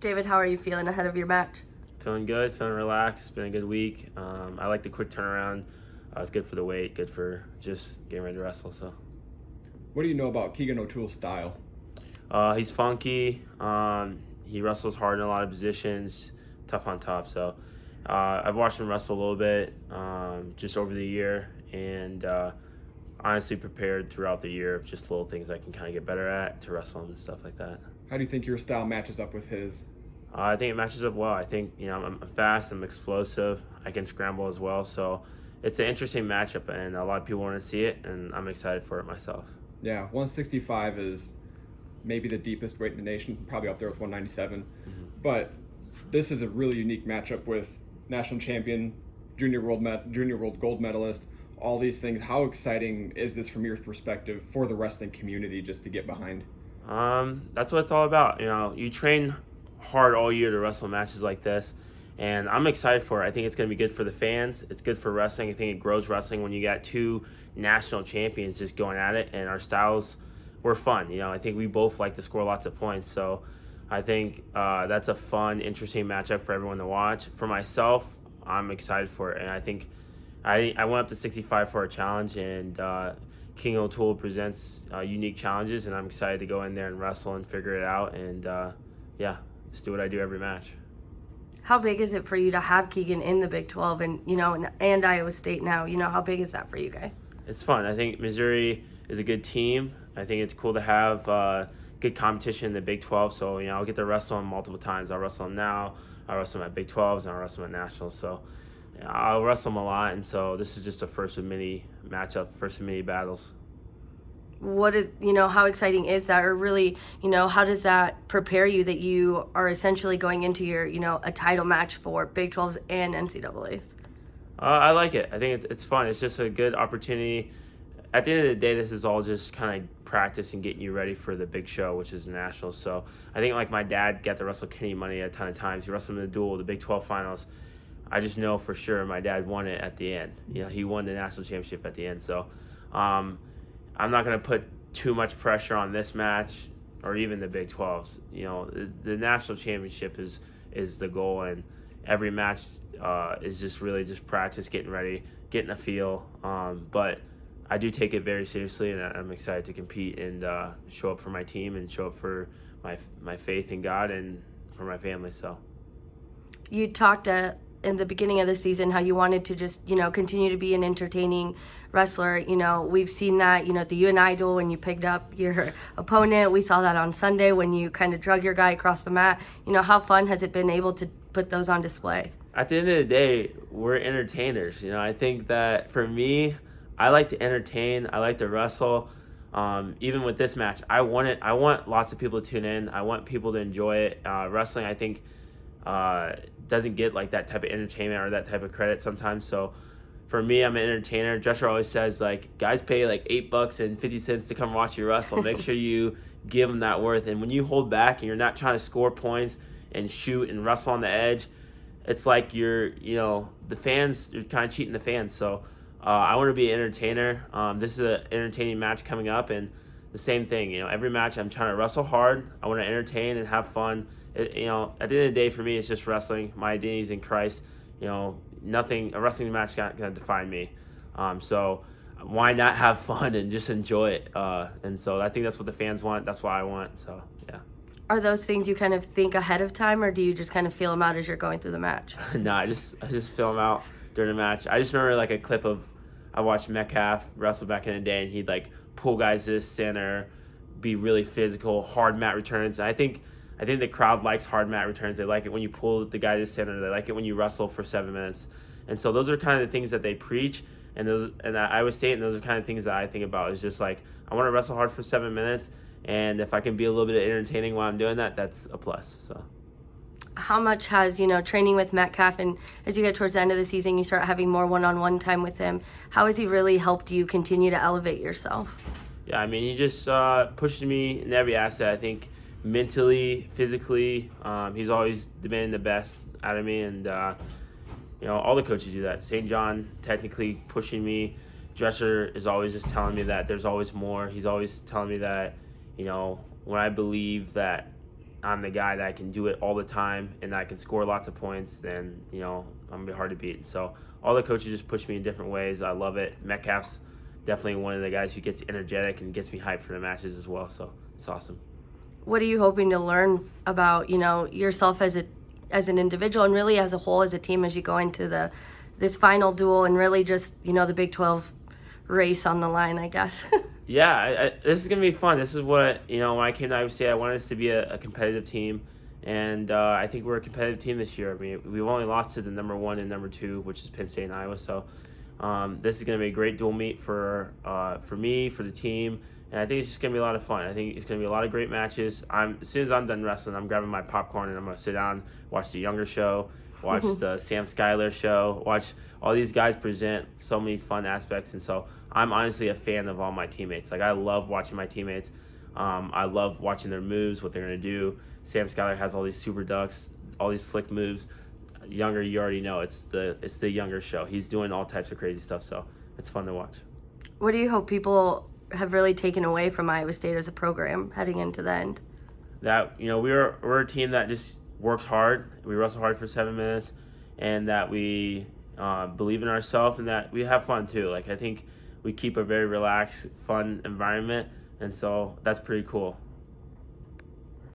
David, how are you feeling ahead of your match? Feeling good, feeling relaxed. It's been a good week. I like the quick turnaround. It's good for the weight, good for just getting ready to wrestle. So, What do you know about Keegan O'Toole's style? he's funky. He wrestles hard in a lot of positions, tough on top. So, I've watched him wrestle a little bit just over the year, and honestly prepared throughout the year of just little things I can kind of get better at to wrestle him and stuff like that. How do you think your style matches up with his? I think it matches up well. I think I'm fast, I'm explosive, I can scramble as well. So it's an interesting matchup, and a lot of people want to see it, and I'm excited for it myself. Yeah, 165 is maybe the deepest weight in the nation, probably up there with 197. But this is a really unique matchup with national champion, junior world gold medalist, all these things. How exciting is this from your perspective for the wrestling community just to get behind? That's what it's all about. You train hard all year to wrestle matches like this, and I'm excited for it. I think it's going to be good for the fans. It's good for wrestling. I think it grows wrestling when you got two national champions just going at it, and our styles were fun. I think we both like to score lots of points, so I think that's a fun, interesting matchup for everyone to watch. For myself, I'm excited for it, and I think I went up to 65 for a challenge, and Keegan O'Toole presents unique challenges, and I'm excited to go in there and wrestle and figure it out, and just do what I do every match. How big is it for you to have Keegan in the Big 12 and Iowa State now? How big is that for you guys? It's fun. I think Missouri is a good team. I think it's cool to have good competition in the Big 12. So, I'll get to wrestle them multiple times. I'll wrestle them now. I'll wrestle them at Big 12s, and I'll wrestle them at Nationals. So, I'll wrestle them a lot. And so this is just a first of many matchup, first of many battles. How exciting is that, or really, how does that prepare you that you are essentially going into your, a title match for Big 12s and NCAAs? I like it. I think it's fun. It's just a good opportunity. At the end of the day, this is all just kind of practice and getting you ready for the big show, which is the Nationals. So I think like my dad got to wrestle Kenny Money a ton of times. He wrestled him in the duel, the Big 12 finals. I just know for sure my dad won it at the end. He won the national championship at the end. So I'm not going to put too much pressure on this match or even the Big 12s. The national championship is the goal, and every match is just really just practice, getting ready, getting a feel. But I do take it very seriously, and I'm excited to compete and show up for my team and show up for my faith in God and for my family. So you talked in the beginning of the season how you wanted to just continue to be an entertaining wrestler. We've seen that at the UNI duel when you picked up your opponent. We saw that on Sunday when you kind of drug your guy across the mat. How fun has it been able to put those on display? At the end of the day, we're entertainers. I think that for me, I like to entertain. I like to wrestle. Even with this match, I want lots of people to tune in. I want people to enjoy it. Wrestling, I think, doesn't get like that type of entertainment or that type of credit sometimes. So for me, I'm an entertainer. Dresser always says, guys pay like $8.50 to come watch you wrestle. Make sure you give them that worth. And when you hold back and you're not trying to score points and shoot and wrestle on the edge, it's like you're kind of cheating the fans. So I want to be an entertainer. This is an entertaining match coming up, and the same thing. Every match I'm trying to wrestle hard. I want to entertain and have fun. At the end of the day, for me, it's just wrestling. My identity is in Christ. A wrestling match is not going to define me. So why not have fun and just enjoy it? And so I think that's what the fans want. That's what I want. So, yeah. Are those things you kind of think ahead of time, or do you just kind of feel them out as you're going through the match? No, I just feel them out during the match. I just remember a clip of I watched Metcalf wrestle back in the day, and he'd pull guys to the center, be really physical, hard mat returns. And I think the crowd likes hard mat returns. They like it when you pull the guy to the center. They like it when you wrestle for 7 minutes. And so those are kind of the things that they preach. And I would state, and those are kind of things that I think about. Is just I want to wrestle hard for 7 minutes, and if I can be a little bit entertaining while I'm doing that, that's a plus. So. How much has, training with Metcalf, and as you get towards the end of the season, you start having more one-on-one time with him, how has he really helped you continue to elevate yourself? Yeah, he just pushes me in every aspect. I think mentally, physically, he's always demanding the best out of me, and all the coaches do that. St. John technically pushing me. Dresser is always just telling me that there's always more. He's always telling me that, when I believe that I'm the guy that can do it all the time and that I can score lots of points, then, I'm going to be hard to beat. So all the coaches just push me in different ways. I love it. Metcalf's definitely one of the guys who gets energetic and gets me hyped for the matches as well. So it's awesome. What are you hoping to learn about, yourself as an individual and really as a whole as a team as you go into this final duel and really just, the Big 12 race on the line, I guess? Yeah, this is going to be fun. This is what, when I came to Iowa State, I wanted us to be a competitive team. And I think we're a competitive team this year. I mean, we've only lost to the number 1 and number 2, which is Penn State and Iowa. So this is going to be a great dual meet for me, for the team. And I think it's just going to be a lot of fun. I think it's going to be a lot of great matches. As soon as I'm done wrestling, I'm grabbing my popcorn and I'm going to sit down, watch the Younger show, watch the Sam Schuyler show, watch all these guys present so many fun aspects. And so I'm honestly a fan of all my teammates. Like, I love watching my teammates. I love watching their moves, what they're going to do. Sam Schuyler has all these super ducks, all these slick moves. Younger, you already know, it's the Younger show. He's doing all types of crazy stuff, so it's fun to watch. What do you hope people have really taken away from Iowa State as a program heading into the end? That, we're a team that just works hard. We wrestle hard for 7 minutes, and that we believe in ourselves, and that we have fun too. Like, I think we keep a very relaxed, fun environment, and so that's pretty cool.